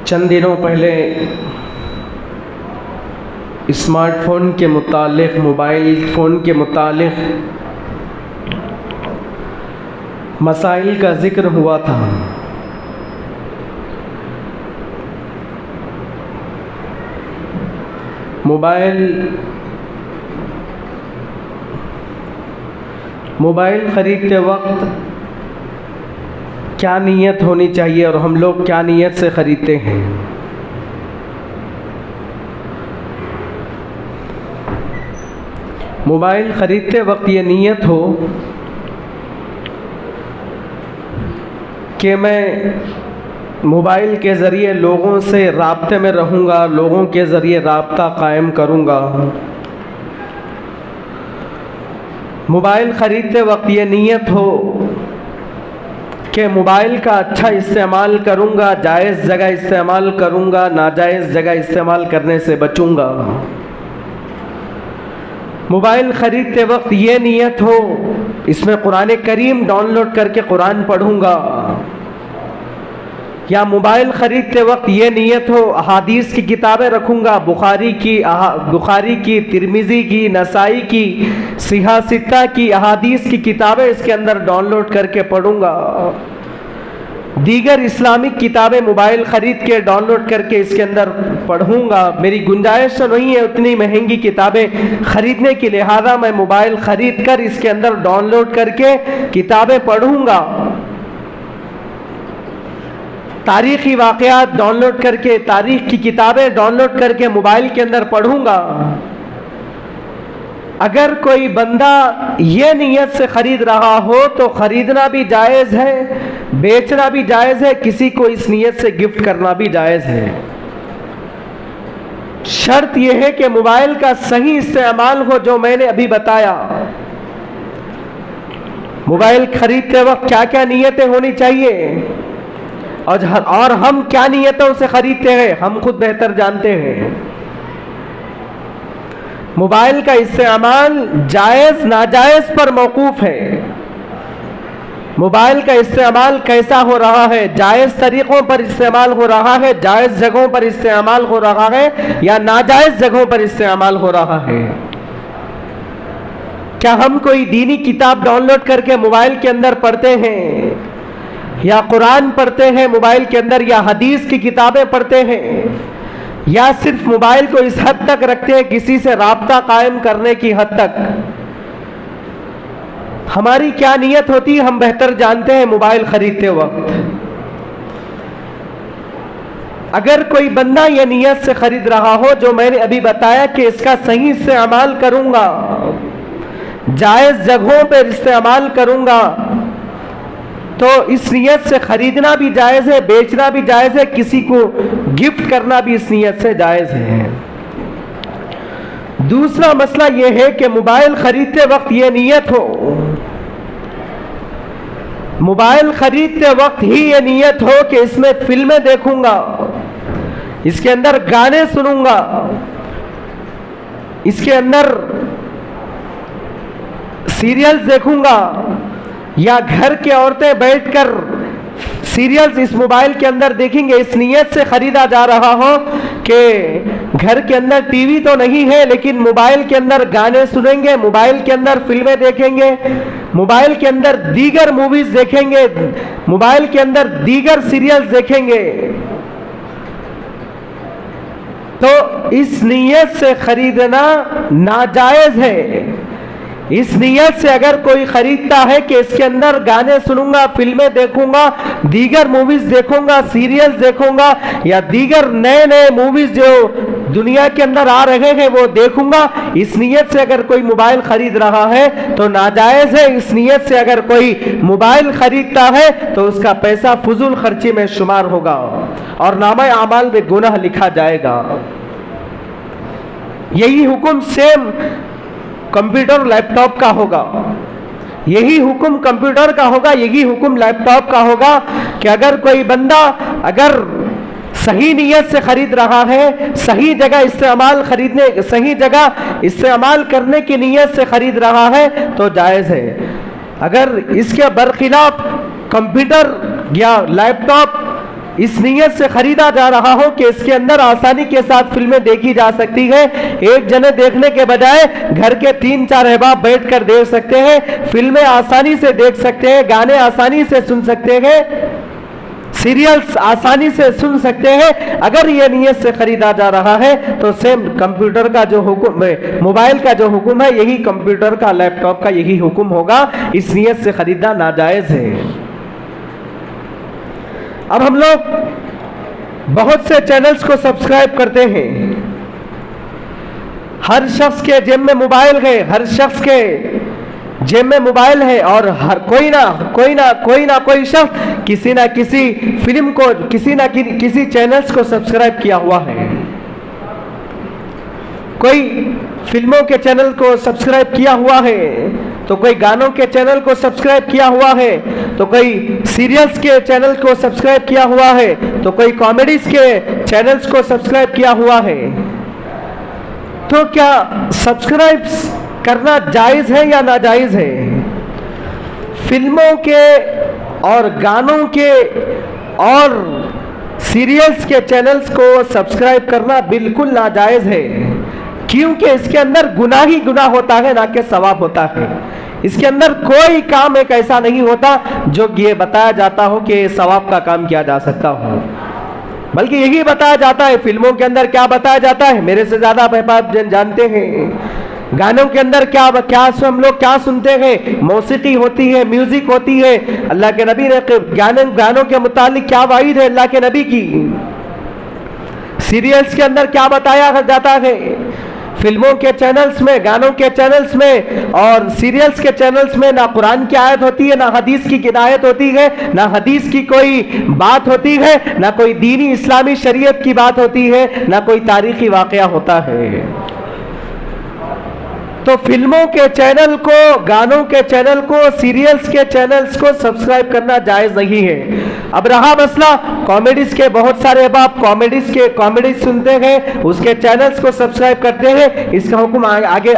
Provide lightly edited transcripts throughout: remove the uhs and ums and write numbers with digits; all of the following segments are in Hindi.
चंद दिनों पहले स्मार्टफ़ोन के मुतालिक, मोबाइल फ़ोन के मुतालिक मसाइल का ज़िक्र हुआ था। मोबाइल ख़रीदते वक्त क्या नीयत होनी चाहिए और हम लोग क्या नीयत से ख़रीदते हैं। मोबाइल ख़रीदते वक्त ये नीयत हो कि मैं मोबाइल के ज़रिए लोगों से राब्ते में रहूँगा, लोगों के ज़रिए राब्ता कायम करूँगा। मोबाइल ख़रीदते वक्त ये नीयत हो कि मोबाइल का अच्छा इस्तेमाल करूँगा, जायज़ जगह इस्तेमाल करूँगा, नाजायज़ जगह इस्तेमाल करने से बचूँगा। मोबाइल ख़रीदते वक्त ये नीयत हो, इसमें कुरान करीम डाउनलोड करके कुरान पढ़ूँगा। या मोबाइल ख़रीदते वक्त ये नीयत हो, अहादीस की किताबें रखूँगा, बुखारी की, तिरमिज़ी की, नसाई की, सिहा सित्ता की अहादीस की किताबें इसके अंदर डाउनलोड करके पढ़ूँगा। दीगर इस्लामिक किताबें मोबाइल ख़रीद के डाउनलोड करके इसके अंदर पढ़ूँगा। मेरी गुंजाइश नहीं है उतनी महंगी किताबें ख़रीदने की, लिहाजा मैं मोबाइल ख़रीद कर इसके अंदर डाउनलोड करके किताबें पढ़ूँगा। तारीख़ी वाक़यात डाउनलोड करके, तारीख़ की किताबें डाउनलोड करके मोबाइल के अंदर पढ़ूँगा। अगर कोई बंदा ये नीयत से ख़रीद रहा हो तो ख़रीदना भी जायज़ है, बेचना भी जायज़ है, किसी को इस नीयत से गिफ्ट करना भी जायज़ है। शर्त यह है कि मोबाइल का सही इस्तेमाल हो, जो मैंने अभी बताया। मोबाइल ख़रीदते वक्त क्या क्या नीयतें होनी चाहिए और हम क्या नीयतों से ख़रीदते हैं हम खुद बेहतर जानते हैं। मोबाइल का इस्तेमाल जायज़ नाजायज़ पर मौकूफ़ है। मोबाइल का इस्तेमाल कैसा हो रहा है, जायज़ तरीक़ों पर इस्तेमाल हो रहा है, जायज़ जगहों पर इस्तेमाल हो रहा है या नाजायज़ जगहों पर इस्तेमाल हो रहा है। क्या हम कोई दीनी किताब डाउनलोड करके मोबाइल के अंदर पढ़ते हैं, या कुरान पढ़ते हैं मोबाइल के अंदर, या हदीस की किताबें पढ़ते हैं, या सिर्फ मोबाइल को इस हद तक रखते हैं किसी से राब्ता कायम करने की हद तक। हमारी क्या नीयत होती है हम बेहतर जानते हैं मोबाइल खरीदते वक्त। अगर कोई बंदा ये नीयत से खरीद रहा हो जो मैंने अभी बताया कि इसका सही इस्तेमाल करूंगा, जायज़ जगहों पर इस्तेमाल करूंगा, तो इस नीयत से खरीदना भी जायज़ है, बेचना भी जायज़ है, किसी को गिफ्ट करना भी इस नीयत से जायज़ है। दूसरा मसला यह है कि मोबाइल खरीदते वक्त यह नीयत हो, मोबाइल खरीदते वक्त ही यह नीयत हो कि इसमें फिल्में देखूंगा, इसके अंदर गाने सुनूंगा, इसके अंदर सीरियल्स देखूंगा, या घर की औरतें बैठकर सीरियल्स इस मोबाइल के अंदर देखेंगे। इस नीयत से खरीदा जा रहा हो कि घर के अंदर टीवी तो नहीं है लेकिन मोबाइल के अंदर गाने सुनेंगे, मोबाइल के अंदर फिल्में देखेंगे, मोबाइल के अंदर दीगर मूवीज देखेंगे, मोबाइल के अंदर दीगर सीरियल्स देखेंगे, तो इस नीयत से खरीदना नाजायज है। इस नीयत से अगर कोई खरीदता है कि इसके अंदर गाने सुनूंगा, फिल्में देखूंगा, दीगर मूवीज देखूंगा, सीरियल्स देखूंगा, या दीगर नए नए मूवीज जो दुनिया के अंदर आ रहे हैं वो देखूंगा, इस नीयत से अगर कोई मोबाइल खरीद रहा है तो नाजायज है। इस नीयत से अगर कोई मोबाइल खरीदता है तो उसका पैसा फजूल खर्ची में शुमार होगा और नामा अमाल में गुनाह लिखा जाएगा। यही हुक्म सेम कंप्यूटर लैपटॉप का होगा, यही हुक्म कंप्यूटर का होगा, यही हुक्म लैपटॉप का होगा कि अगर कोई बंदा अगर सही नीयत से खरीद रहा है, सही जगह इस्तेमाल करने की नीयत से खरीद रहा है तो जायज़ है। अगर इसके बरखिलाफ कंप्यूटर या लैपटॉप इस नीयत से खरीदा जा रहा हो कि इसके अंदर आसानी के साथ फिल्में देखी जा सकती है। एक जने देखने के बजाय घर के 3-4 अहबाब बैठकर देख सकते हैं, फिल्में आसानी से देख सकते हैं, गाने आसानी से सुन सकते हैं, सीरियल्स आसानी से सुन सकते हैं। अगर ये नीयत से खरीदा जा रहा है तो सेम कंप्यूटर का जो हुक्म, मोबाइल का जो हुक्म है, यही कंप्यूटर का, लैपटॉप का यही हुक्म होगा। इस नीयत से खरीदना नाजायज है। अब हम लोग बहुत से चैनल्स को सब्सक्राइब करते हैं। हर शख्स के जेब में मोबाइल है, हर शख्स के जेब में मोबाइल है, और हर कोई ना कोई शख्स किसी ना किसी फिल्म को, किसी ना किसी चैनल्स को सब्सक्राइब किया हुआ है। कोई फिल्मों के चैनल को सब्सक्राइब किया हुआ है, तो कोई गानों के चैनल को सब्सक्राइब किया हुआ है, तो कोई सीरियल्स के चैनल को सब्सक्राइब किया हुआ है, तो कोई कॉमेडीज के चैनल्स को सब्सक्राइब किया हुआ है। तो क्या सब्सक्राइब करना जायज है या नाजायज है? फिल्मों के और गानों के और सीरियल्स के चैनल्स को सब्सक्राइब करना बिल्कुल नाजायज है, क्योंकि इसके अंदर गुनाह ही गुनाह होता है, ना कि सवाब होता है। इसके अंदर कोई काम एक ऐसा नहीं होता जो ये बताया जाता हो कि सवाब का काम किया जा सकता हो, बल्कि यही बताया जाता है। फिल्मों के अंदर क्या बताया जाता है, मेरे से ज्यादा आप जानते हैं। गानों के अंदर क्या हम लोग क्या सुनते हैं, मौसीकी होती है, म्यूजिक होती है। अल्लाह के नबी ने गानों के मुतालिक क्या वाइद है अल्लाह के नबी की। सीरियल्स के अंदर क्या बताया जाता है, फिल्मों के चैनल्स में, गानों के चैनल्स में और सीरियल्स के चैनल्स में ना कुरान की आयत होती है, ना हदीस की हिदायत होती है, ना हदीस की कोई बात होती है, ना कोई दीनी इस्लामी शरीयत की बात होती है, ना कोई तारीखी वाकया होता है। तो फिल्मों के चैनल को, गानों के चैनल को, सीरियल्स के चैनल्स को सब्सक्राइब करना जायज नहीं है। अब रहा मसला कॉमेडीज के, बहुत सारे अब आप कॉमेडीज सुनते हैं, उसके चैनल्स को सब्सक्राइब करते हैं। इसका हुक्म आगे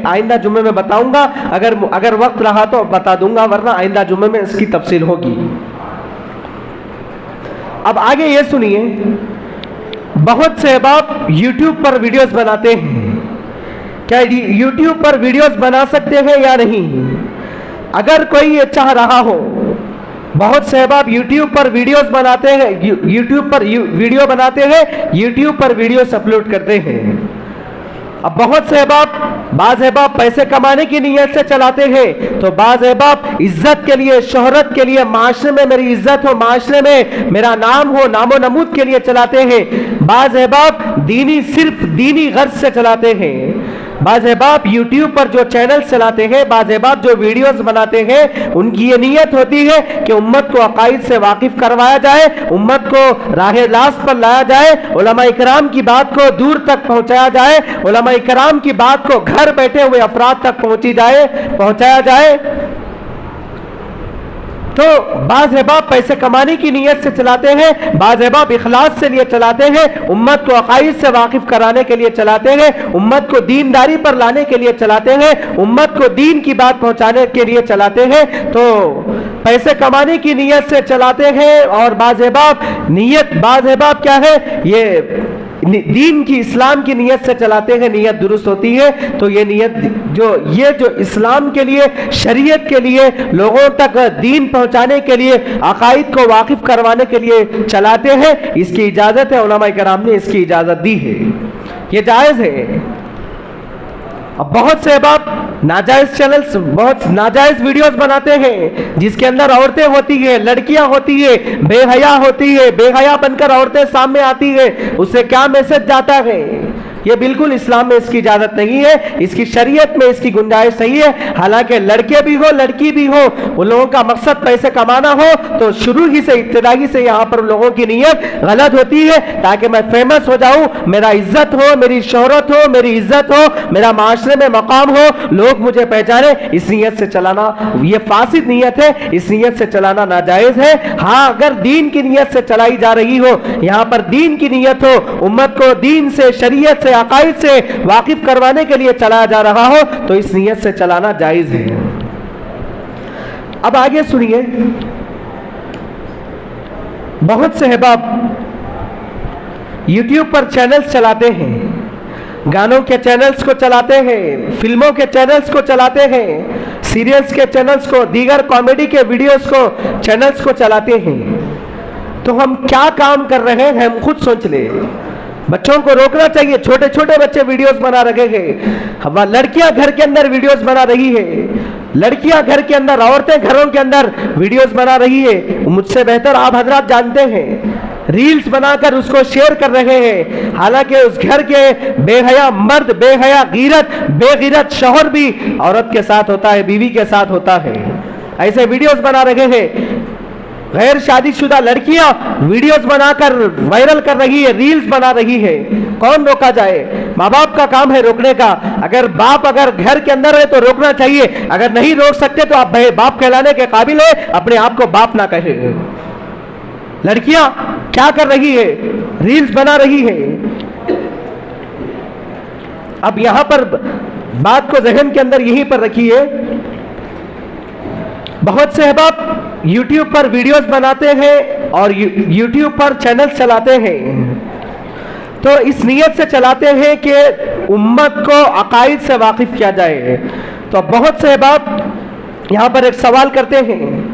आइंदा जुम्मे में बताऊंगा, अगर वक्त रहा तो बता दूंगा, वरना आइंदा जुम्मे में इसकी तफसील होगी। अब आगे ये सुनिए, बहुत से अहबाब यूट्यूब पर वीडियोस बनाते हैं। क्या यूट्यूब पर वीडियोस बना सकते हैं या नहीं? अगर कोई ये चाह रहा हो, बहुत से अहबाब यूट्यूब पर वीडियोस बनाते हैं, यूट्यूब पर वीडियो बनाते हैं, यूट्यूब पर वीडियोस अपलोड करते हैं। अब बहुत से बाज़ अहबाब पैसे कमाने की नीयत से चलाते हैं, तो बाज़ अहबाब इज्जत के लिए, शोहरत के लिए, माशरे में मेरी इज्जत हो, माशरे में मेरा नाम हो, नामो नमूद के लिए चलाते हैं। बाज़ अहबाब सिर्फ दीनी गर्ज से चलाते हैं। बाज़ अहबाब यूट्यूब पर जो चैनल चलाते हैं, बाज़ अहबाब जो वीडियोस बनाते हैं, उनकी ये नीयत होती है कि उम्मत को अकाईद से वाकिफ करवाया जाए, उम्मत को राह रास्त पर लाया जाए, उलमा इकराम की बात को दूर तक पहुंचाया जाए, उलमा इकराम की बात को घर बैठे हुए अफराद तक पहुंचाया जाए। तो बाज़ अहबाब पैसे कमाने की नीयत से चलाते हैं, बाज़ अहबाब इखलास से लिए चलाते हैं, उम्मत को अकाईद से वाकिफ कराने के लिए चलाते हैं, उम्मत को दीनदारी पर लाने के लिए चलाते हैं, उम्मत को दीन की बात पहुंचाने के लिए चलाते हैं। तो पैसे कमाने की नीयत से चलाते हैं, और बाज़ अहबाब क्या है, ये दीन की, इस्लाम की नीयत से चलाते हैं, नीयत दुरुस्त होती है। तो ये नीयत जो इस्लाम के लिए, शरीयत के लिए, लोगों तक दीन पहुंचाने के लिए, अकाईद को वाकिफ करवाने के लिए चलाते हैं, इसकी इजाजत है, उलमा इकराम ने इसकी इजाजत दी है, ये जायज है। अब बहुत से अहबाब नाजायज चैनल्स, बहुत नाजायज वीडियोस बनाते हैं, जिसके अंदर औरतें होती है, लड़कियां होती है, बेहया होती है, बेहया बनकर औरतें सामने आती है, उससे क्या मैसेज जाता है? ये बिल्कुल इस्लाम में इसकी इजाजत नहीं है, इसकी शरीयत में इसकी गुंजाइश नहीं है। हालांकि लड़के भी हो, लड़की भी हो, उन लोगों का मकसद पैसे कमाना हो, तो शुरू ही से, इब्तिदाई से यहाँ पर लोगों की नीयत गलत होती है, ताकि मैं फेमस हो जाऊं, मेरा इज्जत हो, मेरी शोहरत हो, मेरी इज्जत हो, मेरा माशरे में मकाम हो, लोग मुझे पहचाने। इस नीयत से चलाना ये फासिद नीयत है, इस नीयत से चलाना नाजायज है। हाँ, अगर दीन की नीयत से चलाई जा रही हो, यहाँ पर दीन की नीयत हो, उम्मत को दीन से, शरीयत से, अकाईद से वाकिफ करवाने के लिए चलाया जा रहा हो, तो इस नीयत से चलाना जायज है। अब आगे सुनिए, बहुत से अहबाब YouTube पर चैनल्स चलाते हैं, गानों के चैनल्स को चलाते हैं, फिल्मों के चैनल्स को चलाते हैं, सीरियल्स के चैनल्स को, दीगर कॉमेडी के वीडियोस को, चैनल्स को चलाते हैं। तो हम क्या काम कर रहे हैं, हम खुद सोच ले। बच्चों को रोकना चाहिए, छोटे छोटे बच्चे वीडियोस बना रहे हैं, हम लड़कियां घर के अंदर वीडियोस बना रही है, लड़कियां घर के अंदर, औरतें घरों के अंदर वीडियोस बना रही है। मुझसे बेहतर आप हजरात जानते हैं, रील्स बनाकर उसको शेयर कर रहे हैं। हालांकि उस घर के बेहया मर्द, बेहया बेगैरत शौहर भी औरत के साथ होता है, बीवी के साथ होता है। ऐसे वीडियोस बना रहे हैं। गैर शादीशुदा लड़कियां वीडियोस बनाकर वायरल कर रही है, रील्स बना रही है। कौन रोका जाए? माँ बाप का काम है रोकने का। अगर बाप अगर घर के अंदर है तो रोकना चाहिए, अगर नहीं रोक सकते तो आप बाप कहलाने के काबिल है, अपने आप को बाप ना कहे। लड़कियां क्या कर रही है? रील्स बना रही है। अब यहां पर बात को जहन के अंदर यहीं पर रखिए, बहुत से अहबाब YouTube पर वीडियोस बनाते हैं और YouTube पर चैनल चलाते हैं, तो इस नीयत से चलाते हैं कि उम्मत को अकायद से वाकिफ किया जाए। तो बहुत से अहबाब यहां पर एक सवाल करते हैं।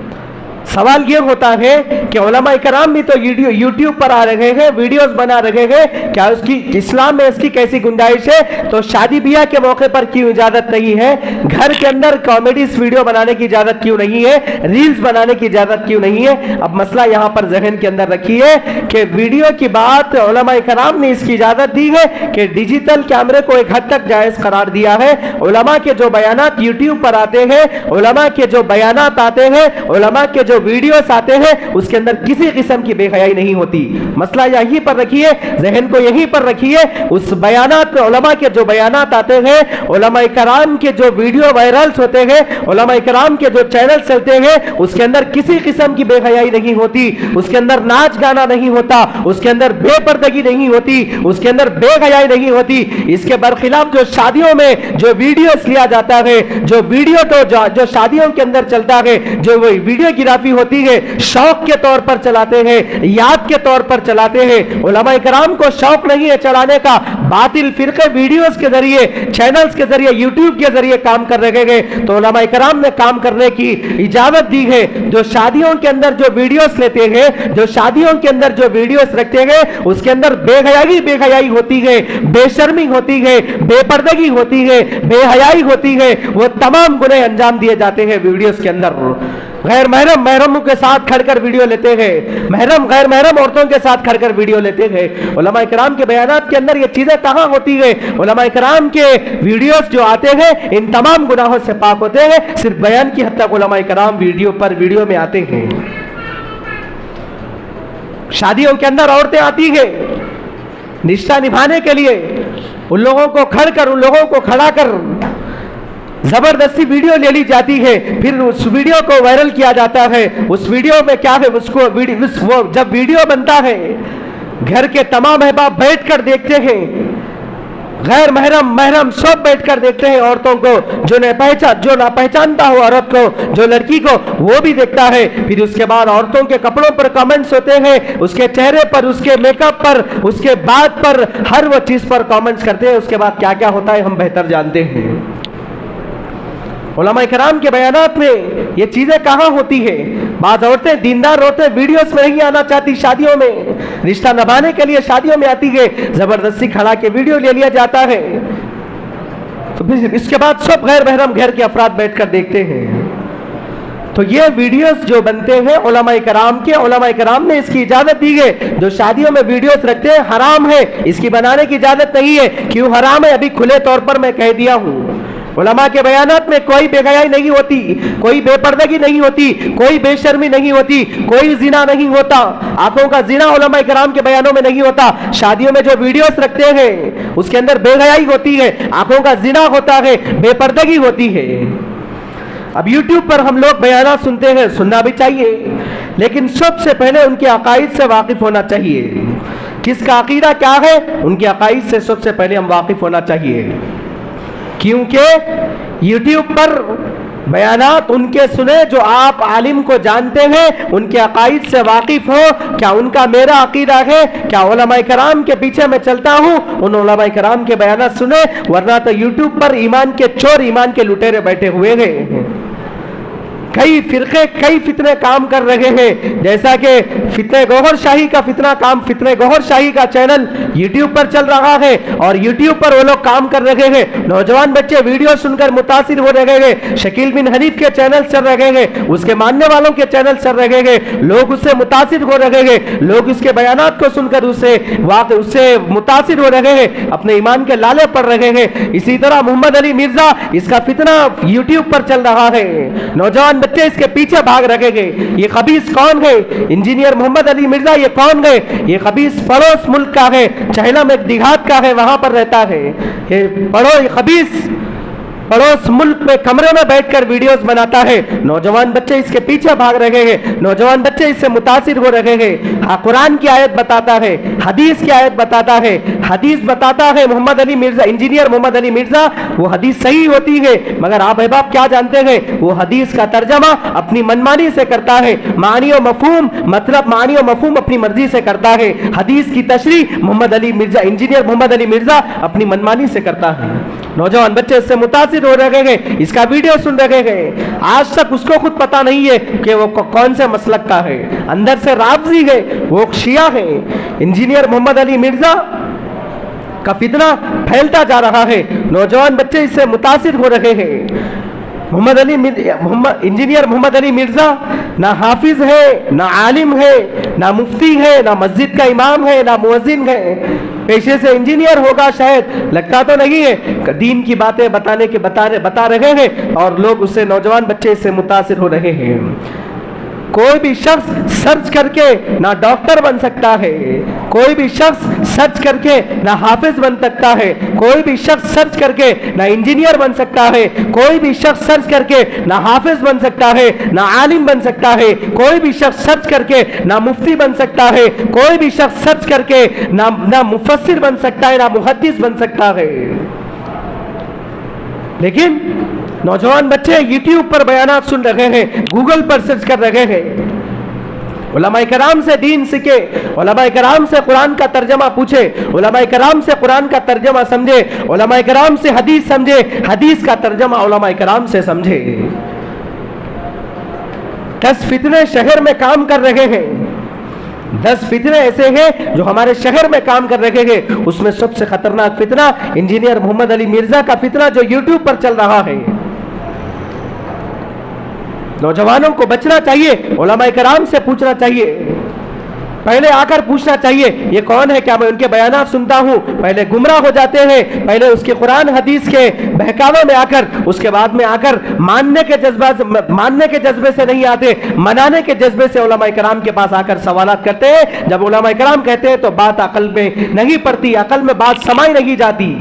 सवाल ये होता है कि उलमा इकराम भी तो YouTube पर आ रहे हैं, वीडियोस बना रहे हैं, क्या उसकी इस्लाम में इसकी कैसी गुंजाइश है? तो शादी ब्याह के मौके पर क्यों इजाजत नहीं है? घर के अंदर कॉमेडी वीडियो बनाने की इजाजत क्यों नहीं है? रील्स बनाने की इजाजत क्यों नहीं है? अब मसला यहां पर जहन के अंदर रखिए कि वीडियो की बात उलमा इकराम ने इसकी इजाजत दी है कि डिजिटल कैमरे को एक हद तक जायज करार दिया है। उलमा के जो बयानात YouTube पर आते हैं, उलमा के जो बयानात आते हैं, उलमा के जो वीडियोस आते हैं, उसके अंदर किसी किस्म की बेहयाई नहीं होती। मसला यहीं पर रखिए, जहन को यहीं पर रखिए। उस बयानात में उलमा के जो बयानात आते हैं, उलमा इकराम के जो वीडियो वायरल्स होते हैं, उलमा इकराम के जो चैनल चलते हैं, उसके अंदर किसी किस्म की बेहयाई नहीं होती, उसके अंदर नाच गाना नहीं होता, उसके अंदर बेपर्दगी नहीं होती, उसके अंदर बेहयाई नहीं होती। इसके बरखिलाफ जो शादियों में जो वीडियोस लिया जाता है, जो वीडियो तो जो शादियों के अंदर चलता है, जो वीडियोग्राफी होती है, शौक के तौर पर चलाते हैं, याद के तौर पर चलाते हैं। उलमा इकराम को शौक नहीं है चलाने का, बातिल फिरके वीडियोस के जरिए, चैनल्स के जरिए, यूट्यूब के जरिए काम कर रहे हैं। तो उलमा इकराम ने काम करने की इजाजत दी है। जो शादियों के अंदर जो वीडियोस लेते हैं, जो शादियों के अंदर जो वीडियोस रखते हैं, उसके अंदर बेहयाई होती है, बेशर्मी होती है, बेपर्दगी होती है, बेहयाई होती है। वो तमाम गुनाह अंजाम दिए जाते हैं वीडियोस के अंदर। गैर महरम महरम के साथ खड़कर वीडियो लेते हैं, महरम गैर महरम औरतों के साथ खड़कर वीडियो लेते हैं। उलमा इकराम के बयानात के अंदर ये चीजें कहां होती है? उलमा इकराम के वीडियोस जो आते हैं, इन तमाम गुनाहों से पाक होते हैं। सिर्फ बयान की हद तक उलमा इकराम वीडियो में आते हैं। शादियों के अंदर औरतें आती है निष्ठा निभाने के लिए, उन लोगों को खड़ा कर जबरदस्ती वीडियो ले ली जाती है, फिर उस वीडियो को वायरल किया जाता है। उस वीडियो में क्या है, वो जब वीडियो बनता है, घर के तमाम अहबाब बैठकर देखते हैं, गैर महरम सब बैठकर देखते हैं औरतों को। जो ना पहचानता हो औरत को, जो लड़की को, वो भी देखता है। फिर उसके बाद औरतों के कपड़ों पर कमेंट्स होते हैं, उसके चेहरे पर, उसके मेकअप पर, उसके बात पर, हर वो चीज पर कमेंट्स करते हैं। उसके बाद क्या क्या होता है हम बेहतर जानते हैं। उलमा इकराम के बयानात में ये चीजें कहां होती है? बात औरतें दीनदार औरतें वीडियोस में नहीं आना चाहती, शादियों में रिश्ता निभाने के लिए शादियों में आती है, जबरदस्ती खड़ा के वीडियो ले लिया जाता है। तो फिर इसके बाद सब गैर महरम घर के अफराद बैठकर देखते हैं। तो ये वीडियोस जो बनते हैं उलमा इकराम ने इसकी इजाजत दी है। जो शादियों में वीडियोस रखते हैं हराम है, इसकी बनाने की इजाजत नहीं है। क्यों हराम है? अभी खुले तौर पर मैं कह दिया हूं। उलमा के बयानात में कोई बेहयाई नहीं होती, कोई बेपर्दगी नहीं होती, कोई बेशर्मी नहीं होती, कोई जिना नहीं होता। आंखों का जिना उलमा इकराम के बयानों में नहीं होता। शादियों में जो वीडियोस रखते हैं उसके अंदर बेहयाई होती है, आंखों का जिना होता है, बेपर्दगी होती है। अब YouTube पर हम लोग बयानात सुनते हैं, सुनना भी चाहिए, लेकिन सबसे पहले उनके अकाईद से वाकिफ होना चाहिए। किसका अकीदा क्या है, उनके अकाईद से सबसे पहले हम वाकिफ होना चाहिए। क्योंकि YouTube पर बयानात उनके सुने जो आप आलिम को जानते हैं, उनके अकाईद से वाकिफ हो। क्या उनका मेरा अकीदा है? क्या उलमाए कराम के पीछे मैं चलता हूं? उन उलमाए कराम के बयानात सुने, वरना तो यूट्यूब पर ईमान के चोर, ईमान के लुटेरे बैठे हुए हैं। कई फिरके, कई फितने काम कर रहे हैं, जैसा कि फितने गौहर शाही का फितने गौहर शाही का चैनल यूट्यूब पर चल रहा है, और यूट्यूब पर वो लोग काम कर रहे हैं। नौजवान बच्चे वीडियो सुनकर मुतासिर हो रहे हैं। शकील बिन हनीफ के चैनल चल रहे हैं, उसके मानने वालों के चैनल चल रहे हैं, लोग उससे मुतासिर हो रहे हैं, लोग उसके बयानात को सुनकर उससे मुतासिर हो रहे हैं, अपने ईमान के लाले पड़ रहे हैं। इसी तरह मोहम्मद अली मिर्जा, इसका फितना यूट्यूब पर चल रहा है, नौजवान बच्चे इसके पीछे भाग रहे हैं। ये खबीस कौन है? इंजीनियर मोहम्मद अली मिर्जा, ये कौन है? ये खबीस पड़ोस मुल्क का है, चहला में एक देहात का है, वहां पर रहता है। ये खबीस पड़ोस मुल्क में कमरे में बैठकर वीडियोस बनाता है। नौजवान बच्चे इसके पीछे भाग रहे हैं, नौजवान बच्चे इससे मुतासिर हो रहे हैं। हाँ, कुरान की आयत बताता है, हदीस की आयत बताता है, हदीस बताता है मोहम्मद अली मिर्जा, इंजीनियर मोहम्मद अली मिर्जा, वो हदीस सही होती है, मगर आप अहबाब क्या जानते हैं? वो हदीस का तर्जमा अपनी मनमानी से करता है, मानी और मफहूम, मतलब मानी और मफहूम अपनी मर्जी से करता है। हदीस की तशरीह मोहम्मद अली मिर्जा, इंजीनियर मोहम्मद अली मिर्जा अपनी मनमानी से करता है। नौजवान बच्चे इससे मुतासिर हो रहे हैं, इसका वीडियो सुन रहे हैं। आज तक उसको खुद पता नहीं है कि वो कौन से मसलक का है, अंदर से राफजी है, वो शिया है। इंजीनियर मोहम्मद अली मिर्जा का फितना फैलता जा रहा है, नौजवान बच्चे इससे मुतासिर हो रहे हैं। इंजीनियर मोहम्मद अली मिर्जा ना हाफिज है, ना आलिम है, ना मुफ्ती है, ना मस्जिद का इमाम है, ना मुअज्जिन है। पेशे से इंजीनियर होगा शायद, लगता तो नहीं है। दीन की बातें बता रहे हैं, और लोग उससे, नौजवान बच्चे इससे मुतासिर हो रहे हैं। कोई भी शख्स सर्च करके ना डॉक्टर बन सकता है, कोई भी शख्स सर्च करके ना हाफिज बन सकता है, कोई भी शख्स सर्च करके ना इंजीनियर बन सकता है, कोई भी शख्स सर्च करके ना हाफिज बन सकता है, ना आलिम बन सकता है, कोई भी शख्स सर्च करके ना मुफ्ती बन सकता है, कोई भी शख्स सर्च करके ना मुफस्सिर बन सकता है, ना मुहद्दिस बन सकता है। लेकिन नौजवान बच्चे यूट्यूब पर बयानात सुन रहे हैं, गूगल पर सर्च कर रहे हैं। उलमाए कराम से दीन सीखे, उलमाए कराम से कुरान का तर्जमा पूछे, उलमाए कराम से कुरान का तर्जमा समझे, उलमाए कराम से हदीस समझे, हदीस का तर्जमा उलमाए कराम से समझे। 10 फितने शहर में काम कर रहे हैं, 10 फितने ऐसे हैं जो हमारे शहर में काम कर रहे हैं। उसमें सबसे खतरनाक फितना इंजीनियर मोहम्मद अली मिर्जा का फितना जो यूट्यूब पर चल रहा है। नौजवानों को बचना चाहिए, उलमाए कराम से पूछना चाहिए, पहले आकर पूछना चाहिए ये कौन है, क्या मैं उनके बयानात सुनता हूं? पहले गुमराह हो जाते हैं, पहले उसके कुरान हदीस के बहकावे में आकर, उसके बाद में आकर मानने के जज्बे से नहीं आते, मनाने के जज्बे से उलमाए कराम के पास आकर सवालात करते हैं। जब उलमाए कराम कहते हैं तो बात अकल में नहीं पड़ती, अकल में बात समाई नहीं जाती।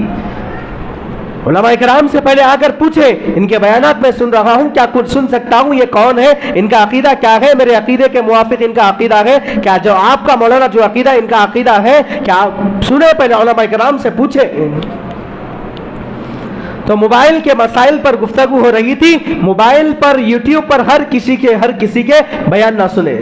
उलमाए कराम से पहले आकर पूछे, इनके बयानात में सुन रहा हूं, क्या कुछ सुन सकता हूं? ये कौन है? इनका अकीदा क्या है? मेरे अकीदे के मुवाफिक इनका अकीदा है क्या? जो आपका मौलाना जो अकीदा इनका अकीदा है क्या? सुने, पहले उलमाए कराम से पूछे। तो मोबाइल के मसाइल पर गुफ्तगू हो रही थी। मोबाइल पर, यूट्यूब पर हर किसी के बयान ना सुने।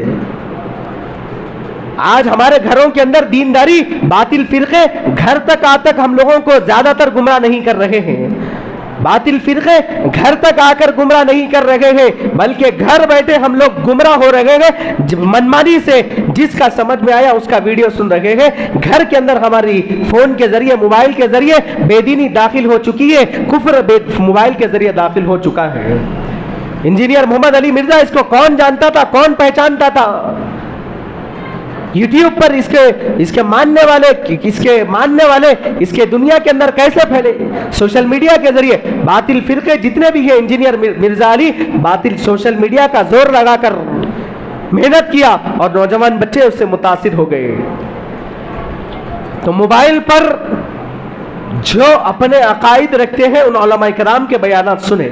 आज हमारे घरों के अंदर दीनदारी, बातिल फिरके घर तक आकर हम लोगों को ज्यादातर गुमराह नहीं कर रहे हैं। बातिल फिरके घर तक आकर गुमराह नहीं कर रहे हैं, बल्कि घर बैठे हम लोग गुमराह हो रहे हैं। मनमानी से जिसका समझ में आया उसका वीडियो सुन रहे हैं। घर के अंदर हमारी फोन के जरिए, मोबाइल के जरिए बेदीनी दाखिल हो चुकी है, कुफ्र मोबाइल के जरिए दाखिल हो चुका है। इंजीनियर मोहम्मद अली मिर्जा, इसको कौन जानता था, कौन पहचानता था? यूट्यूब पर इसके मानने वाले इसके दुनिया के अंदर कैसे फैले? सोशल मीडिया के जरिए बातिल फिरके जितने भी हैं, इंजीनियर मिर्जा अली बातिल सोशल मीडिया का जोर लगाकर मेहनत किया और नौजवान बच्चे उससे मुतासिर हो गए। तो मोबाइल पर जो अपने अकायद रखते हैं उन उलमाए कराम के बयानात सुने।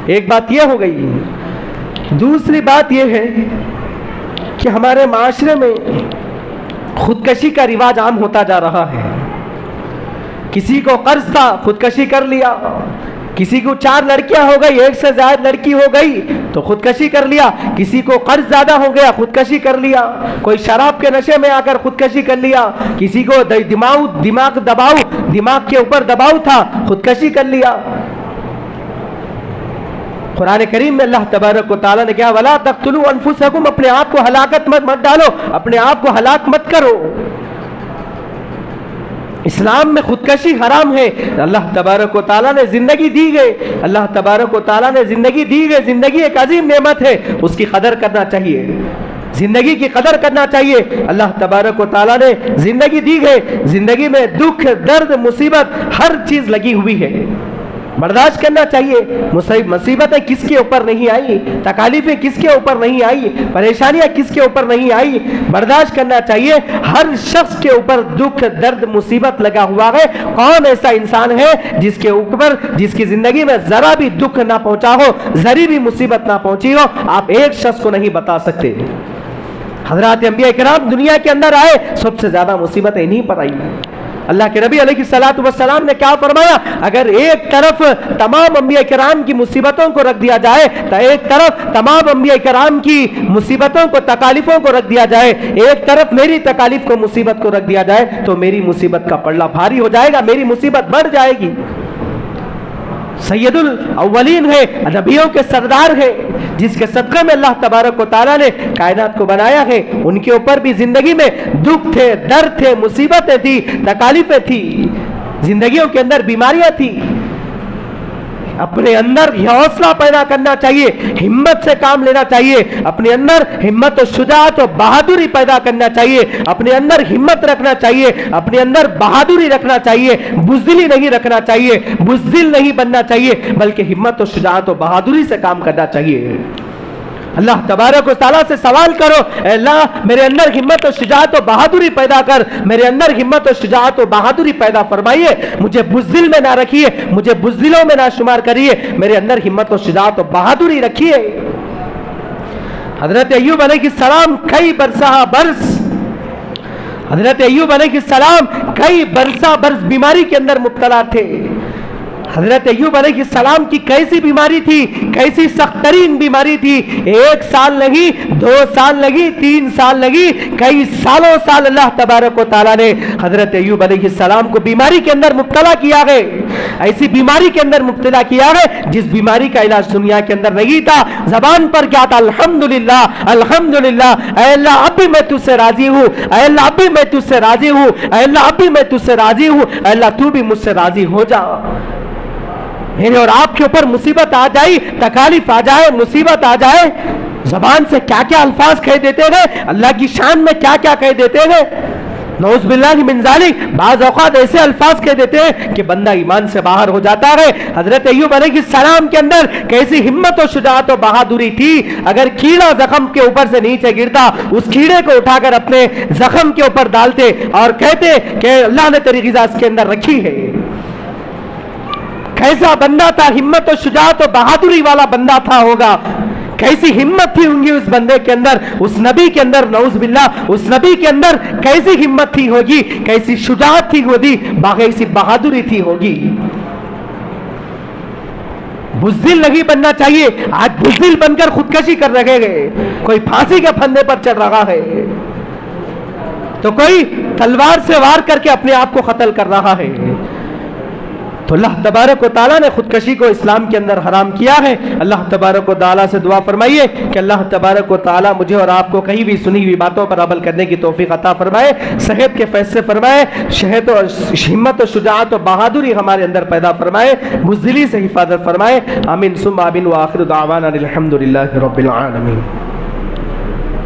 एक बात यह हो गई। दूसरी बात यह है कि हमारे माशरे में खुदकशी का रिवाज आम होता जा रहा है। किसी को कर्ज था, खुदकशी कर लिया। किसी को 4 लड़कियां हो गई, 1 से ज्यादा लड़की हो गई तो खुदकशी कर लिया, किसी को कर्ज ज्यादा हो गया खुदकशी कर लिया, कोई शराब के नशे में आकर खुदकशी कर लिया, किसी को दिमाग के ऊपर दबाव था खुदकशी कर लिया। कुरान करीम में अल्लाह तबारक व तआला ने क्या, वला तक़्तुलू अनफुसकुम, अपने आप को हलाकत मत डालो, अपने आप को हलाक मत करो। इस्लाम में खुदकशी हराम है। अल्लाह तबारक व तआला ने जिंदगी दी गई, अल्लाह तबारक व तआला ने जिंदगी दी गई, जिंदगी एक अजीम नेमत है, उसकी कदर करना चाहिए, जिंदगी की कदर करना चाहिए। अल्लाह तबारक व तआला ने जिंदगी दी गई, जिंदगी में दुख दर्द मुसीबत हर चीज लगी हुई है, बर्दाश्त करना चाहिए। मुसीबतें किसके ऊपर नहीं आई, तकालीफें किसके ऊपर नहीं आई, परेशानियां किसके ऊपर नहीं आई, बर्दाश्त करना चाहिए। हर शख्स के ऊपर दुख दर्द मुसीबत लगा हुआ है। कौन ऐसा इंसान है जिसके ऊपर, जिसकी जिंदगी में जरा भी दुख ना पहुंचा हो, जरी भी मुसीबत ना पहुंची हो? आप एक शख्स को नहीं बता सकते। हजरत अंबिया किराम दुनिया के अंदर आए, सबसे ज्यादा मुसीबतें इन्हीं पर आई। अल्लाह के नबी अलैहिस्सलातु वस्सलाम ने क्या फरमाया, अगर एक तरफ तमाम अंबिया किराम की मुसीबतों को रख दिया जाए तो एक तरफ तमाम अंबिया किराम की मुसीबतों को, तकालीफों को रख दिया जाए, एक तरफ मेरी तकालीफ को, मुसीबत को रख दिया जाए तो मेरी मुसीबत का पल्ला भारी हो जाएगा, मेरी मुसीबत बढ़ जाएगी। सैयदुल अव्वलीन है, नबियों के सरदार है, जिसके सदक़े में अल्लाह तबारक व तआला ने कायनात को बनाया है। उनके ऊपर भी जिंदगी में दुख थे, दर्द थे, मुसीबतें थी, तकालीफें थी, जिंदगियों के अंदर बीमारियां थी। अपने अंदर हौसला पैदा करना चाहिए, हिम्मत से काम लेना चाहिए, अपने अंदर हिम्मत और शुजाअत और बहादुरी पैदा करना चाहिए, अपने अंदर हिम्मत रखना चाहिए, अपने अंदर बहादुरी रखना चाहिए, बुज़दिली नहीं रखना चाहिए, बुज़दिल नहीं बनना चाहिए, बल्कि हिम्मत और शुजाअत और बहादुरी से काम करना चाहिए। अल्लाह तबारक व तआला से सवाल करो, अल्लाह मेरे अंदर हिम्मत और शुजाअत और बहादुरी पैदा कर, मेरे अंदर हिम्मत और शुजाअत और बहादुरी पैदा फरमाइए, मुझे बुज़दिल में ना रखिए, मुझे बुज़दिलों में ना शुमार करिए, मेरे अंदर हिम्मत और शुजाअत और बहादुरी रखिए। हजरत अय्यूब अलैहिस्सलाम कई बरस हजरत अय्यूब अलैहिस्सलाम कई बरस बीमारी के अंदर मुब्तला थे। हजरत अय्यूब अलैहिस्सलाम की कैसी बीमारी थी, कैसी सख्त तरीन बीमारी थी। 1 साल लगी, 2 साल लगी, 3 साल लगी, कई सालों साल अल्लाह तबारक व तआला ने हजरत अय्यूब अलैहिस्सलाम को बीमारी के अंदर मुब्तला किया है, ऐसी बीमारी के अंदर मुब्तला किया है जिस बीमारी का इलाज दुनिया के अंदर नहीं था। जबान पर क्या था, अल्हम्दुलिल्लाह अल्हम्दुलिल्लाह, ऐ अल्लाह अब भी मैं तुझसे राजी हूँ, ऐ अल्लाह अब भी मैं तुझसे राजी हूँ, ऐ अल्लाह अब भी मैं तुझसे राजी हूँ, ऐ अल्लाह तू भी मुझसे राजी हो जा। मेरे और आपके ऊपर मुसीबत आ जाए, तकालीफ आ जाए, मुसीबत आ जाए, जबान से क्या क्या अल्फाज कह देते गए, अल्लाह की शान में क्या क्या कह देते गए, नऊज़ बिल्लाहि मिन ज़ालिक, बाज़ औक़ात ऐसे अल्फाज कह देते हैं कि बंदा ईमान से बाहर हो जाता है। हजरत अय्यूब अलैहिस्सलाम के अंदर कैसी हिम्मत और शुजाअत और बहादुरी थी। अगर कीड़ा जख्म के ऊपर से नीचे गिरता, उस कीड़े को उठाकर अपने जख्म के ऊपर डालते और कहते कि अल्लाह ने तेरी ग़िज़ा इसके अंदर रखी है। कैसा बंदा था, हिम्मत और शुजाअत और बहादुरी वाला बंदा था होगा, कैसी हिम्मत थी होंगी उस बंदे के अंदर, उस नबी के अंदर, नऊज़ बिल्लाह, उस नबी के अंदर कैसी हिम्मत थी होगी, कैसी शुजाअत थी होगी, कैसी बहादुरी थी होगी। बुज़दिल नहीं बनना चाहिए। आज बुज़दिल बनकर खुदकशी कर रहे हैं, कोई फांसी के फंदे पर चढ़ रहा है तो कोई तलवार से वार करके अपने आप को कत्ल कर रहा है। तो अल्लाह तबारक व तआला ने खुदकशी को इस्लाम के अंदर हराम किया है। अल्लाह तबारक व तआला से दुआ फरमाइए कि अल्लाह तबारक व तआला मुझे और आपको कहीं भी सुनी हुई बातों पर अमल करने की तौफीक अता फरमाए, सेहत के फैसले फरमाए, शहद और हिम्मत और शुजाअत और बहादुरी हमारे अंदर पैदा फरमाए, बुज़दिली से हिफाजत फरमाए। आमीन सुम्मा आमीन व आखिर दावाना अनिल हम्दुलिल्लाहि रब्बिल आलमीन।